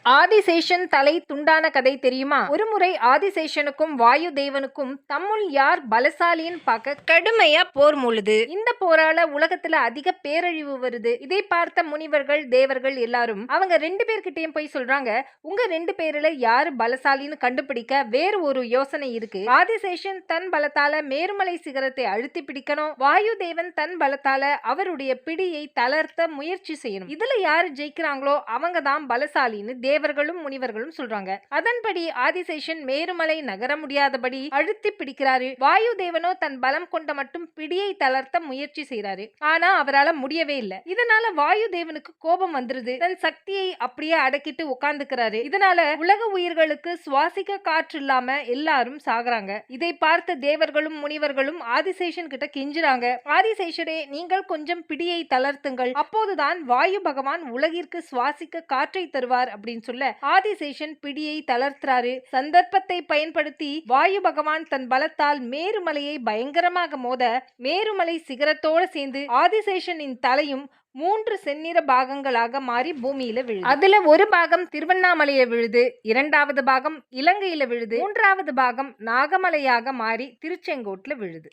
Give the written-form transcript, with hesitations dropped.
ஆதிசேஷன் தலை துண்டான கதை தெரியுமா? ஒருமுறை ஆதிசேஷனுக்கும் வாயு தேவனுக்கும் தம்முள் யார் பலசாலின்னு பார்க்க கடுமையா போர் மூளுது. இந்த போரால உலகத்துல அதிக பேரழிவு வருது. இதை பார்த்த முனிவர்கள் தேவர்கள் எல்லாரும் அவங்க 2 பேர்கிட்டயும் போய் சொல்றாங்க, உங்க 2 பேர்ல யாரு பலசாலின்னு கண்டுபிடிக்க வேறு ஒரு யோசனை இருக்கு. ஆதிசேஷன் தன் பலத்தால மேருமலை சிகரத்தை அழுத்தி பிடிக்கணும், வாயு தேவன் தன் பலத்தால அவருடைய பிடியை தளர்த்த முயற்சி செய்யணும். இதுல யாரு ஜெயிக்கிறாங்களோ அவங்க தான் பலசாலின்னு தேவர்களும் முனிவர்களும் சொல்றாங்க. அதன்படி ஆதிசேஷன் மேருமலை நகர முடியாதபடி அழுத்தி பிடிக்கிறாரு. வாயு தேவனோ தன் பலம் கொண்ட மட்டும் பிடியை தளர்த்த முயற்சி செய்யறாரு. ஆனா அவரால் முடியவே இல்லை. இதனால வாயு தேவனுக்கு கோபம் வந்துருது. தன் சக்தியை அப்படியே அடக்கிட்டு உட்கார்ந்துக்கிறாரு. இதனால உலக உயிர்களுக்கு சுவாசிக்க காற்று இல்லாம எல்லாரும் சாகுறாங்க. இதை பார்த்த தேவர்களும் முனிவர்களும் ஆதிசேஷன் கிட்ட கெஞ்சுறாங்க, ஆதிசேஷரே நீங்கள் கொஞ்சம் பிடியை தளர்த்துங்கள், அப்போதுதான் வாயு பகவான் உலகிற்கு சுவாசிக்க காற்றை தருவார் அப்படின்னு சொல்ல ஆதிசேஷன் பிடியை தளர்த்துறாரு. சந்தர்ப்பத்தை பயன்படுத்தி வாயு பகவான் தன் பலத்தால் மேருமலையை பயங்கரமாக மோத மேருமலை சிகரத்தோடு சேர்ந்து ஆதிசேஷனின் தலையும் 3 செந்நிற பாகங்களாக மாறி பூமியில விழுது. அதுல ஒரு பாகம் திருவண்ணாமலையை விழுது, 2வது பாகம் இலங்கையில விழுது, 3வது பாகம் நாகமலையாக மாறி திருச்செங்கோட்டுல விழுது.